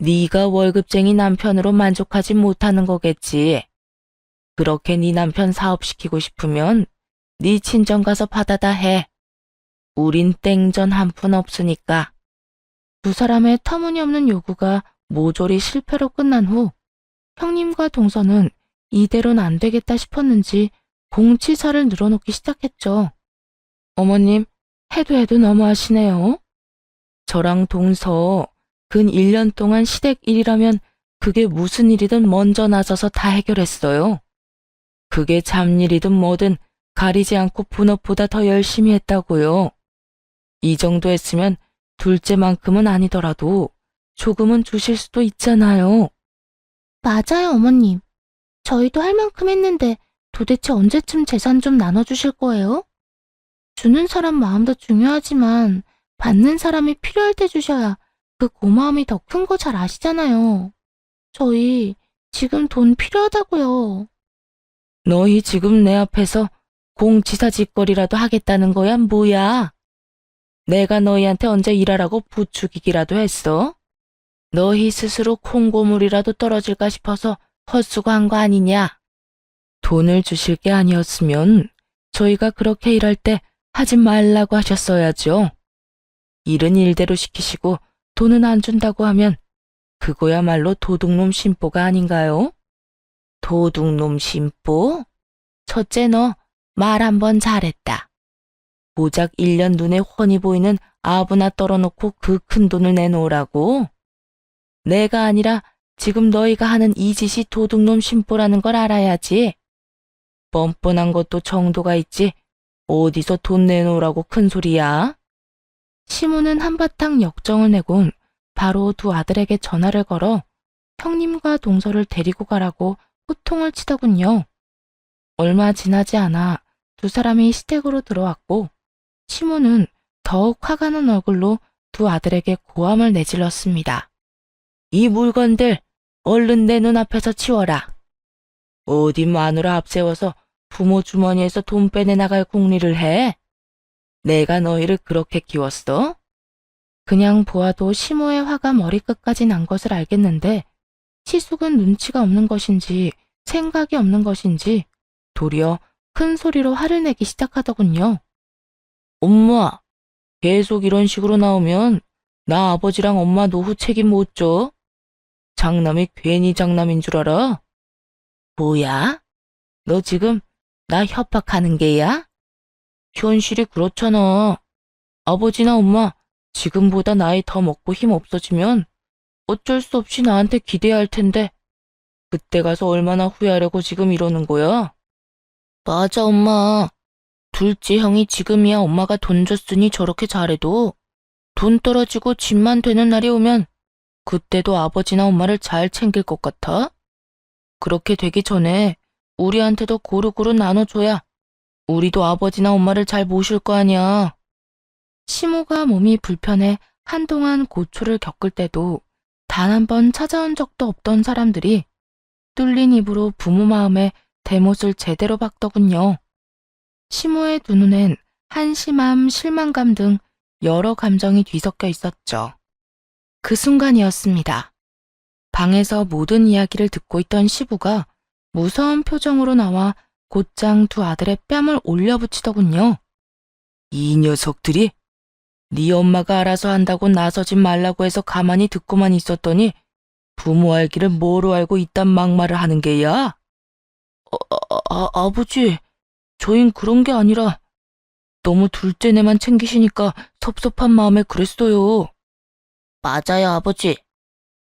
네가 월급쟁이 남편으로 만족하지 못하는 거겠지. 그렇게 네 남편 사업시키고 싶으면 네 친정 가서 받아다 해. 우린 땡전 한 푼 없으니까. 두 사람의 터무니없는 요구가 모조리 실패로 끝난 후 형님과 동서는 이대로는 안 되겠다 싶었는지 공치사를 늘어놓기 시작했죠. 어머님, 해도 너무하시네요. 저랑 동서 근 1년 동안 시댁 일이라면 그게 무슨 일이든 먼저 나서서 다 해결했어요. 그게 잡일이든 뭐든 가리지 않고 본업보다 더 열심히 했다고요. 이 정도 했으면 둘째만큼은 아니더라도 조금은 주실 수도 있잖아요. 맞아요, 어머님. 저희도 할 만큼 했는데 도대체 언제쯤 재산 좀 나눠주실 거예요? 주는 사람 마음도 중요하지만 받는 사람이 필요할 때 주셔야 그 고마움이 더 큰 거 잘 아시잖아요. 저희 지금 돈 필요하다고요. 너희 지금 내 앞에서 공치사 짓거리라도 하겠다는 거야, 뭐야? 내가 너희한테 언제 일하라고 부추기기라도 했어? 너희 스스로 콩고물이라도 떨어질까 싶어서 헛수고한 거 아니냐? 돈을 주실 게 아니었으면 저희가 그렇게 일할 때 하지 말라고 하셨어야죠. 일은 일대로 시키시고 돈은 안 준다고 하면 그거야말로 도둑놈 심보가 아닌가요? 도둑놈 심보? 첫째 너 말 한 번 잘했다. 고작 1년 눈에 훤히 보이는 아부나 떨어놓고 그 큰 돈을 내놓으라고? 내가 아니라 지금 너희가 하는 이 짓이 도둑놈 심보라는 걸 알아야지. 뻔뻔한 것도 정도가 있지. 어디서 돈 내놓으라고 큰 소리야? 시무는 한바탕 역정을 내곤 바로 두 아들에게 전화를 걸어 형님과 동서를 데리고 가라고 호통을 치더군요. 얼마 지나지 않아 두 사람이 시댁으로 들어왔고 시무는 더욱 화가 난 얼굴로 두 아들에게 고함을 내질렀습니다. 이 물건들 얼른 내 눈앞에서 치워라. 어디 마누라 앞세워서 부모 주머니에서 돈 빼내 나갈 궁리를 해? 내가 너희를 그렇게 키웠어? 그냥 보아도 시모의 화가 머리끝까지 난 것을 알겠는데 시숙은 눈치가 없는 것인지 생각이 없는 것인지 도리어 큰 소리로 화를 내기 시작하더군요. 엄마, 계속 이런 식으로 나오면 나 아버지랑 엄마 노후 책임 못 져. 장남이 괜히 장남인 줄 알아? 뭐야? 너 지금 나 협박하는 게야? 현실이 그렇잖아. 아버지나 엄마 지금보다 나이 더 먹고 힘 없어지면 어쩔 수 없이 나한테 기대야 할 텐데 그때 가서 얼마나 후회하려고 지금 이러는 거야? 맞아, 엄마. 둘째 형이 지금이야 엄마가 돈 줬으니 저렇게 잘해도 돈 떨어지고 집만 되는 날이 오면 그때도 아버지나 엄마를 잘 챙길 것 같아? 그렇게 되기 전에 우리한테도 고루고루 나눠줘야 우리도 아버지나 엄마를 잘 모실 거 아니야. 시모가 몸이 불편해 한동안 고초를 겪을 때도 단 한 번 찾아온 적도 없던 사람들이 뚫린 입으로 부모 마음에 대못을 제대로 박더군요. 시모의 두 눈엔 한심함, 실망감 등 여러 감정이 뒤섞여 있었죠. 그 순간이었습니다. 방에서 모든 이야기를 듣고 있던 시부가 무서운 표정으로 나와 곧장 두 아들의 뺨을 올려붙이더군요. 이 녀석들이 네 엄마가 알아서 한다고 나서지 말라고 해서 가만히 듣고만 있었더니 부모 알기를 뭐로 알고 이딴 막말을 하는 게야? 아버지, 저흰 그런 게 아니라 너무 둘째네만 챙기시니까 섭섭한 마음에 그랬어요. 맞아요, 아버지.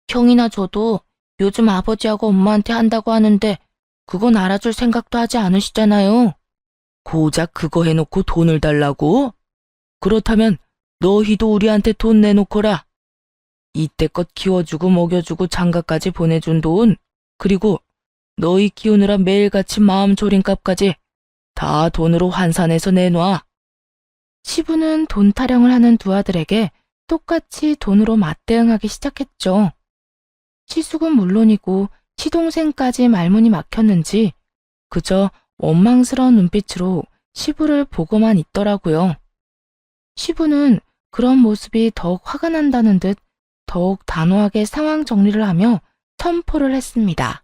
형이나 저도 요즘 아버지하고 엄마한테 한다고 하는데 그건 알아줄 생각도 하지 않으시잖아요. 고작 그거 해놓고 돈을 달라고? 그렇다면 너희도 우리한테 돈 내놓거라. 이때껏 키워주고 먹여주고 장가까지 보내준 돈, 그리고 너희 키우느라 매일같이 마음 졸인값까지 다 돈으로 환산해서 내놔. 시부는 돈 타령을 하는 두 아들에게 똑같이 돈으로 맞대응하기 시작했죠. 시숙은 물론이고 시동생까지 말문이 막혔는지 그저 원망스러운 눈빛으로 시부를 보고만 있더라고요. 시부는 그런 모습이 더욱 화가 난다는 듯 더욱 단호하게 상황 정리를 하며 선포를 했습니다.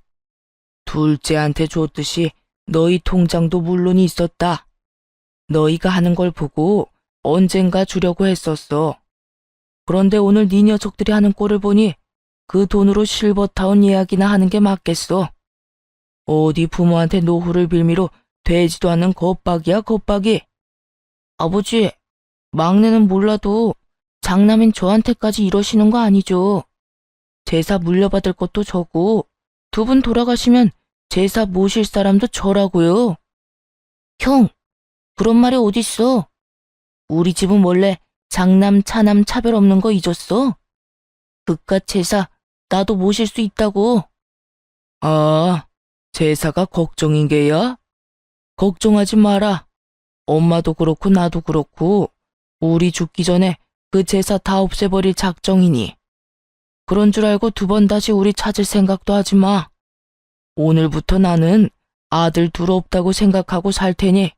둘째한테 줬듯이 너희 통장도 물론 있었다. 너희가 하는 걸 보고 언젠가 주려고 했었어. 그런데 오늘 네 녀석들이 하는 꼴을 보니 그 돈으로 실버타운 예약이나 하는 게 맞겠어. 어디 부모한테 노후를 빌미로 되지도 않는 겁박이야, 겁박이. 아버지, 막내는 몰라도 장남인 저한테까지 이러시는 거 아니죠. 제사 물려받을 것도 저고 두 분 돌아가시면 제사 모실 사람도 저라고요. 형, 그런 말이 어딨어? 우리 집은 원래 장남, 차남 차별 없는 거 잊었어? 그깟 제사 나도 모실 수 있다고. 아, 제사가 걱정인 게야? 걱정하지 마라. 엄마도 그렇고 나도 그렇고 우리 죽기 전에 그 제사 다 없애버릴 작정이니. 그런 줄 알고 두 번 다시 우리 찾을 생각도 하지 마. 오늘부터 나는 아들 둘 없다고 생각하고 살 테니.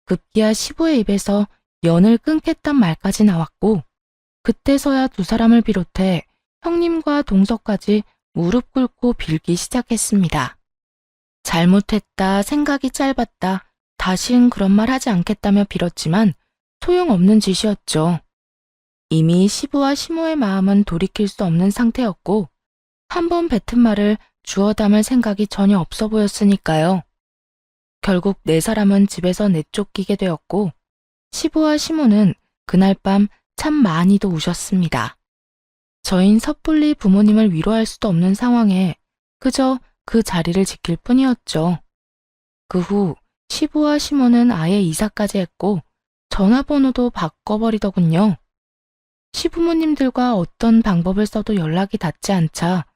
급기야 시부의 입에서 연을 끊겠단 말까지 나왔고 그때서야 두 사람을 비롯해 형님과 동서까지 무릎 꿇고 빌기 시작했습니다. 잘못했다, 생각이 짧았다, 다신 그런 말 하지 않겠다며 빌었지만 소용없는 짓이었죠. 이미 시부와 시모의 마음은 돌이킬 수 없는 상태였고 한 번 뱉은 말을 주워 담을 생각이 전혀 없어 보였으니까요. 결국 네 사람은 집에서 내쫓기게 되었고 시부와 시모는 그날 밤 참 많이도 우셨습니다. 저흰 섣불리 부모님을 위로할 수도 없는 상황에 그저 그 자리를 지킬 뿐이었죠. 그 후 시부와 시모는 아예 이사까지 했고 전화번호도 바꿔버리더군요. 시부모님들과 어떤 방법을 써도 연락이 닿지 않자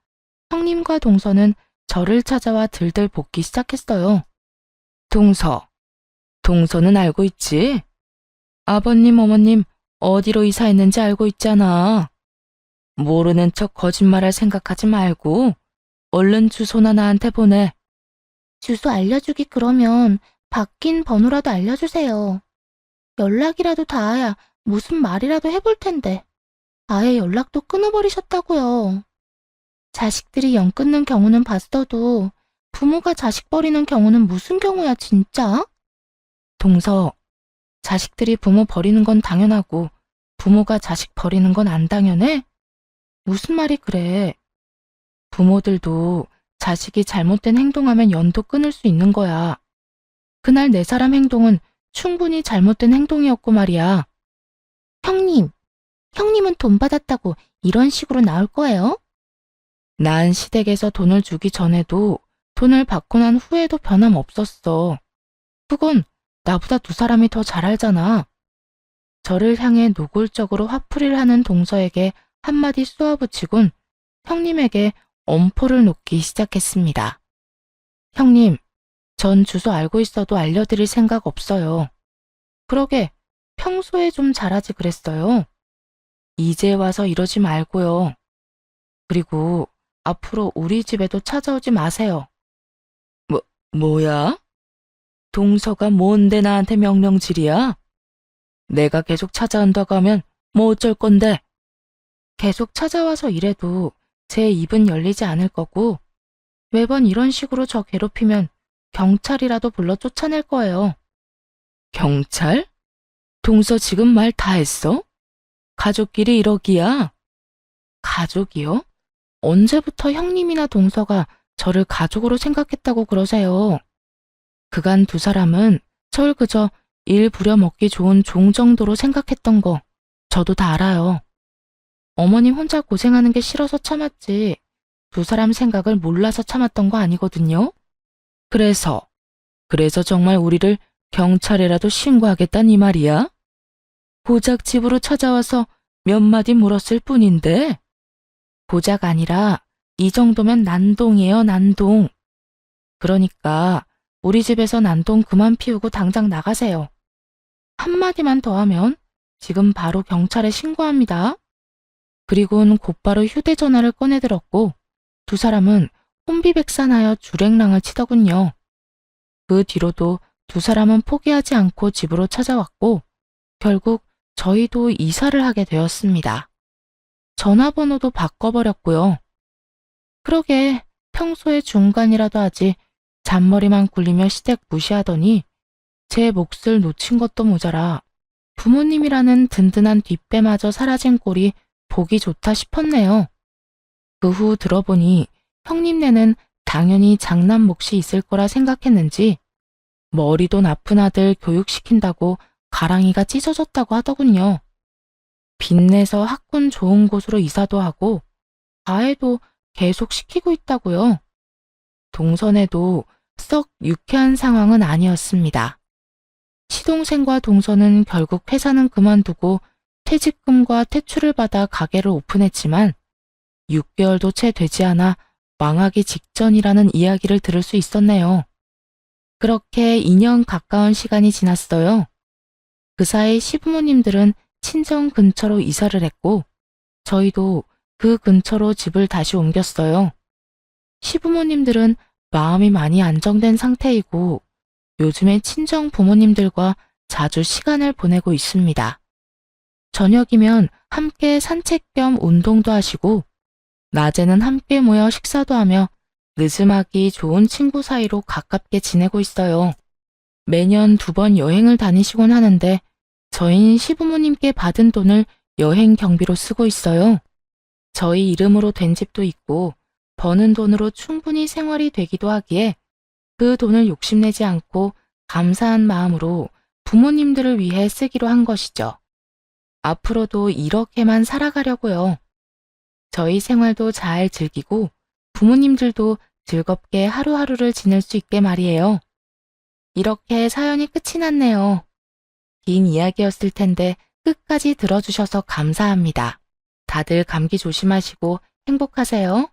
형님과 동서는 저를 찾아와 들들 볶기 시작했어요. 동서는 알고 있지? 아버님, 어머님 어디로 이사했는지 알고 있잖아. 모르는 척 거짓말할 생각하지 말고 얼른 주소나 나한테 보내. 주소 알려주기 그러면 바뀐 번호라도 알려주세요. 연락이라도 닿아야 무슨 말이라도 해볼 텐데. 아예 연락도 끊어버리셨다고요. 자식들이 연 끊는 경우는 봤어도 부모가 자식 버리는 경우는 무슨 경우야 진짜? 동서, 자식들이 부모 버리는 건 당연하고 부모가 자식 버리는 건 안 당연해? 무슨 말이 그래? 부모들도 자식이 잘못된 행동하면 연도 끊을 수 있는 거야. 그날 네 사람 행동은 충분히 잘못된 행동이었고 말이야. 형님은 돈 받았다고 이런 식으로 나올 거예요? 난 시댁에서 돈을 주기 전에도 돈을 받고 난 후에도 변함없었어. 그건 나보다 두 사람이 더 잘 알잖아. 저를 향해 노골적으로 화풀이를 하는 동서에게 한마디 쏘아붙이곤 형님에게 엄포를 놓기 시작했습니다. 형님, 전 주소 알고 있어도 알려드릴 생각 없어요. 그러게 평소에 좀 잘하지 그랬어요. 이제 와서 이러지 말고요. 그리고 앞으로 우리 집에도 찾아오지 마세요. 뭐야? 동서가 뭔데 나한테 명령질이야? 내가 계속 찾아온다고 하면 뭐 어쩔 건데? 계속 찾아와서 이래도 제 입은 열리지 않을 거고 매번 이런 식으로 저 괴롭히면 경찰이라도 불러 쫓아낼 거예요. 경찰? 동서 지금 말 다 했어? 가족끼리 이러기야? 가족이요? 언제부터 형님이나 동서가 저를 가족으로 생각했다고 그러세요? 그간 두 사람은 절 그저 일 부려먹기 좋은 종 정도로 생각했던 거 저도 다 알아요. 어머님 혼자 고생하는 게 싫어서 참았지 두 사람 생각을 몰라서 참았던 거 아니거든요. 그래서 정말 우리를 경찰에라도 신고하겠다는 이 말이야? 고작 집으로 찾아와서 몇 마디 물었을 뿐인데 고작 아니라 이 정도면 난동이에요, 난동. 그러니까 우리 집에서 난동 그만 피우고 당장 나가세요. 한마디만 더 하면 지금 바로 경찰에 신고합니다. 그리고는 곧바로 휴대전화를 꺼내들었고 두 사람은 혼비백산하여 주랭랑을 치더군요. 그 뒤로도 두 사람은 포기하지 않고 집으로 찾아왔고 결국 저희도 이사를 하게 되었습니다. 전화번호도 바꿔버렸고요. 그러게 평소에 중간이라도 하지 잔머리만 굴리며 시댁 무시하더니 제 몫을 놓친 것도 모자라 부모님이라는 든든한 뒷배마저 사라진 꼴이 보기 좋다 싶었네요. 그 후 들어보니 형님네는 당연히 장남 몫이 있을 거라 생각했는지 머리도 나쁜 아들 교육시킨다고 가랑이가 찢어졌다고 하더군요. 빚내서 학군 좋은 곳으로 이사도 하고 가해도 계속 시키고 있다고요. 동선에도 썩 유쾌한 상황은 아니었습니다. 시동생과 동서는 결국 회사는 그만두고 퇴직금과 퇴출을 받아 가게를 오픈했지만 6개월도 채 되지 않아 망하기 직전이라는 이야기를 들을 수 있었네요. 그렇게 2년 가까운 시간이 지났어요. 그 사이 시부모님들은 친정 근처로 이사를 했고 저희도 그 근처로 집을 다시 옮겼어요. 시부모님들은 마음이 많이 안정된 상태이고 요즘에 친정 부모님들과 자주 시간을 보내고 있습니다. 저녁이면 함께 산책 겸 운동도 하시고 낮에는 함께 모여 식사도 하며 느즈막이 좋은 친구 사이로 가깝게 지내고 있어요. 매년 2번 여행을 다니시곤 하는데 저희는 시부모님께 받은 돈을 여행 경비로 쓰고 있어요. 저희 이름으로 된 집도 있고 버는 돈으로 충분히 생활이 되기도 하기에 그 돈을 욕심내지 않고 감사한 마음으로 부모님들을 위해 쓰기로 한 것이죠. 앞으로도 이렇게만 살아가려고요. 저희 생활도 잘 즐기고 부모님들도 즐겁게 하루하루를 지낼 수 있게 말이에요. 이렇게 사연이 끝이 났네요. 긴 이야기였을 텐데 끝까지 들어주셔서 감사합니다. 다들 감기 조심하시고 행복하세요.